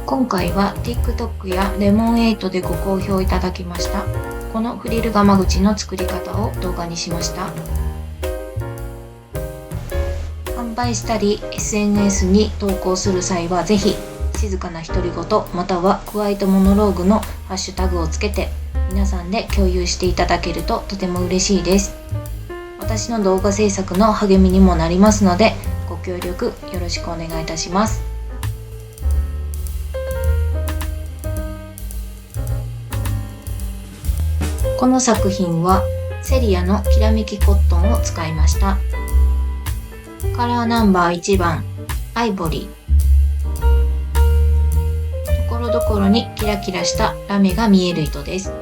今回は TikTok やレモン8でご好評いただきましたこのフリルがま口の作り方を動画にしました。販売したり SNS に投稿する際はぜひ静かな独り言またはクワイトモノローグのハッシュタグをつけて皆さんで共有していただけるととても嬉しいです。私の動画制作の励みにもなりますのでご協力よろしくお願いいたします。この作品はセリアのきらめきコットンを使いました。カラーナンバー1番アイボリー、ところどころにキラキラしたラメが見える糸です。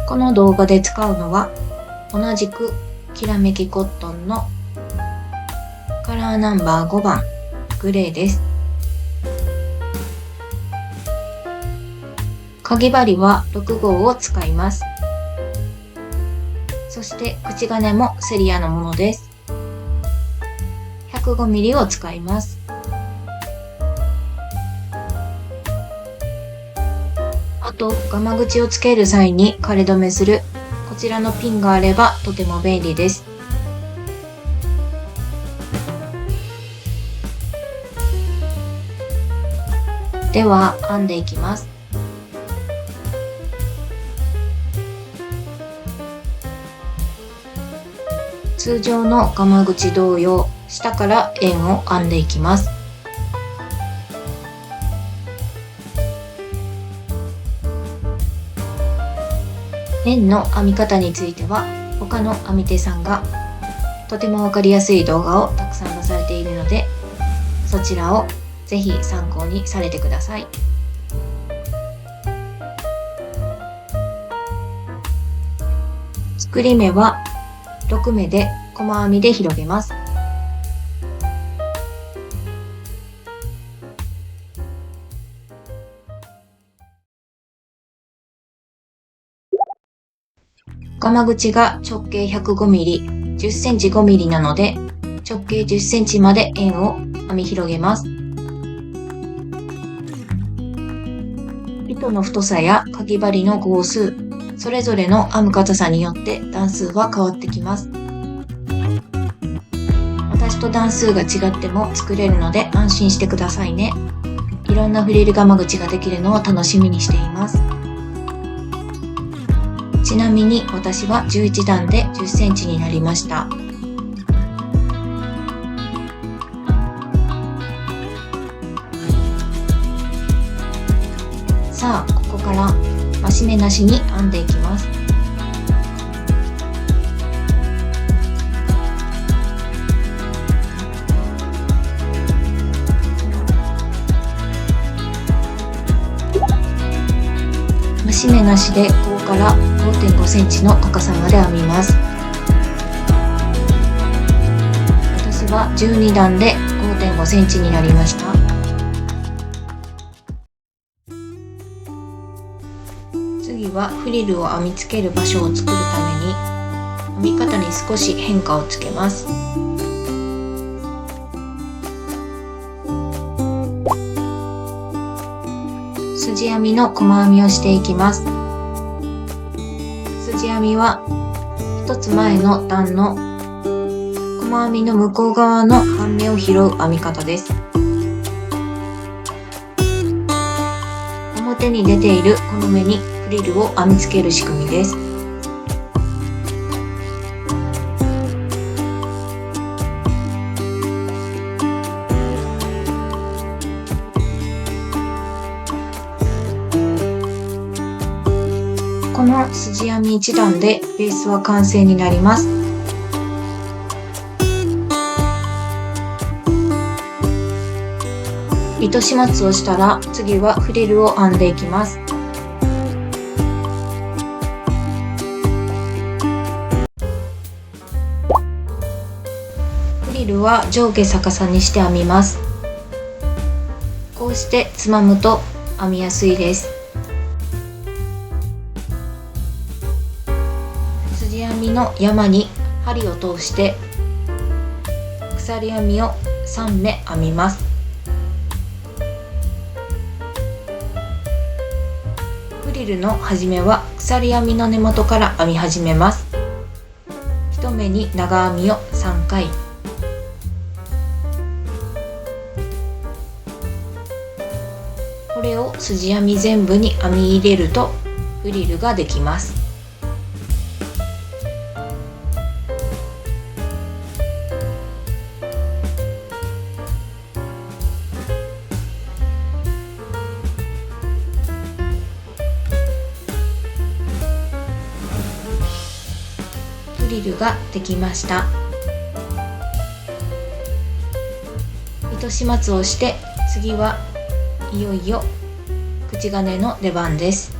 この動画で使うのは同じくきらめきコットンのカラーナンバー5番グレーです。かぎ針は6号を使います。そして口金もセリアのものです。105mm を使います。あとガマ口をつける際に枯れ止めするこちらのピンがあればとても便利です。では編んでいきます。通常のガマ口同様下から円を編んでいきます。円の編み方については他の編み手さんがとてもわかりやすい動画をたくさん出されているのでそちらをぜひ参考にされてください。作り目は6目で細編みで広げます。ガマ口が直径 105mm、10センチ 5mm なので直径10センチまで円を編み広げます。糸の太さやかぎ針の号数、それぞれの編む硬さによって段数は変わってきます。私と段数が違っても作れるので安心してくださいね。いろんなフリルガマ口ができるのを楽しみにしています。ちなみに私は11段で10センチになりました。さあ、ここから増し目なしに編んでいきます。増し目なしでここから 5.5 センチの高さまで編みます。私は12段で 5.5 センチになりました。次はフリルを編みつける場所を作るために編み方に少し変化をつけます。筋編みの細編みをしていきます。筋編みは一つ前の段の細編みの向こう側の半目を拾う編み方です。表に出ているこの目にフリルを編みつける仕組みです。この筋編み1段でベースは完成になります。糸始末をしたら次はフリルを編んでいきます。フリルは上下逆さにして編みます。こうしてつまむと編みやすいです。筋編みの山に針を通して鎖編みを3目編みます。フリルの始めは鎖編みの根元から編み始めます。1目に長編みを3回、これを筋編み全部に編み入れるとフリルができます。フリルができました。糸始末をして、次はいよいよ口金の出番です。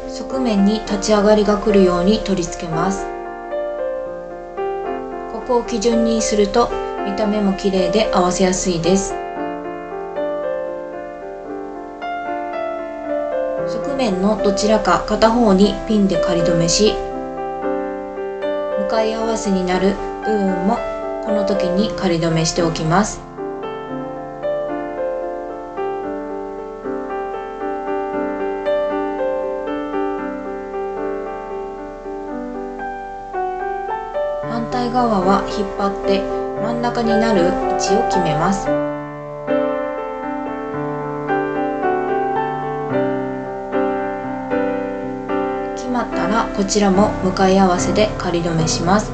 側面に立ち上がりが来るように取り付けます。ここを基準にすると見た目も綺麗で合わせやすいです。側面のどちらか片方にピンで仮止めし、向かい合わせになる部分もこの時に仮止めしておきます。反対側は引っ張って真ん中になる位置を決めます。決まったらこちらも向かい合わせで仮止めします。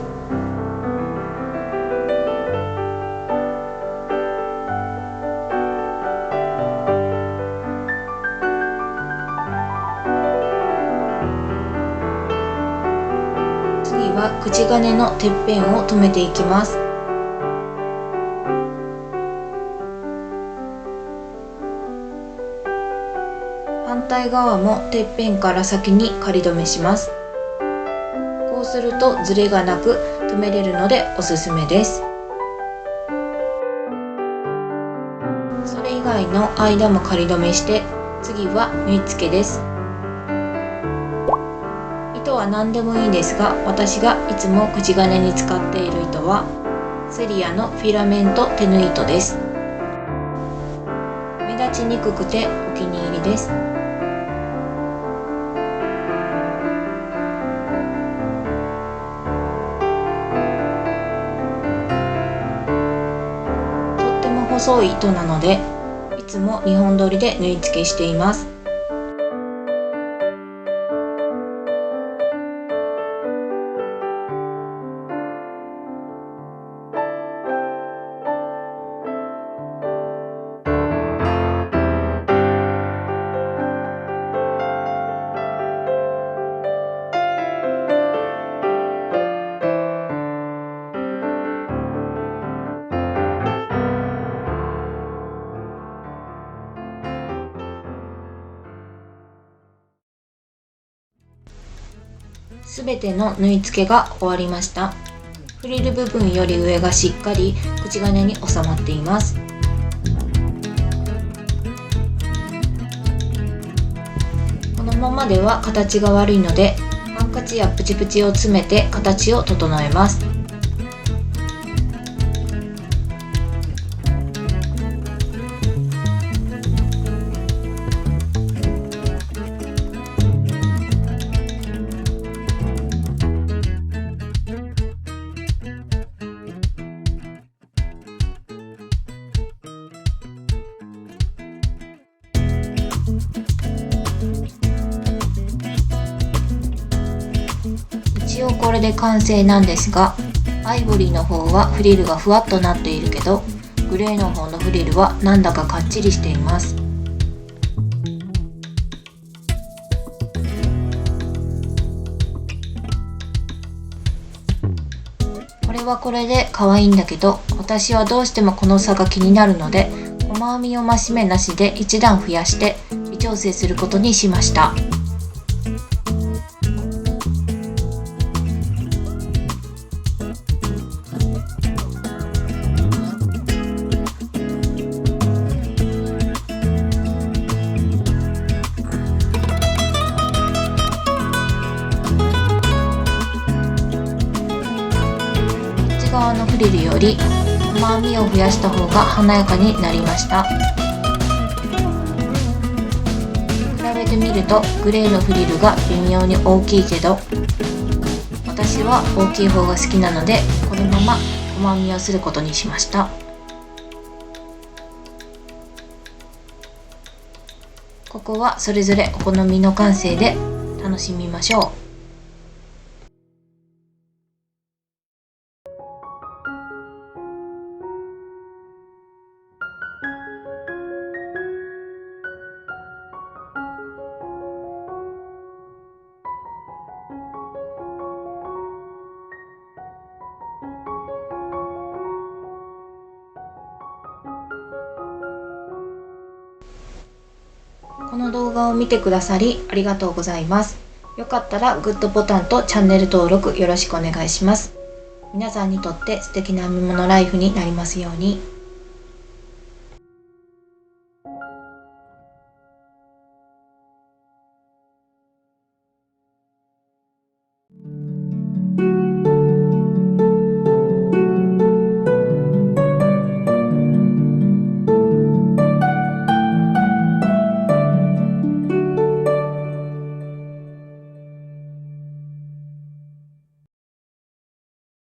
次は口金のてっぺんを留めていきます。反対側もてっぺんから先に仮止めします。こうするとズレがなく留めれるのでおすすめです。それ以外の間も仮止めして、次は縫い付けです。糸は何でもいいですが、私がいつも口金に使っている糸はセリアのフィラメント手縫い糸です。目立ちにくくてお気に入りです。とっても細い糸なので、いつも2本取りで縫い付けしています。すべての縫い付けが終わりました。フリル部分より上がしっかり口金に収まっています。このままでは形が悪いので、ハンカチやプチプチを詰めて形を整えます。一応これで完成なんですが、アイボリーの方はフリルがふわっとなっているけど、グレーの方のフリルはなんだかかっちりしています。これはこれで可愛いんだけど、私はどうしてもこの差が気になるので、細編みを増し目なしで一段増やして微調整することにしました。リルより細編みを増やした方が華やかになりました。比べてみるとグレーのフリルが微妙に大きいけど、私は大きい方が好きなのでこのまま細編みをすることにしました。ここはそれぞれお好みの感性で楽しみましょう。この動画を見てくださりありがとうございます。よかったらグッドボタンとチャンネル登録よろしくお願いします。皆さんにとって素敵な編み物ライフになりますように。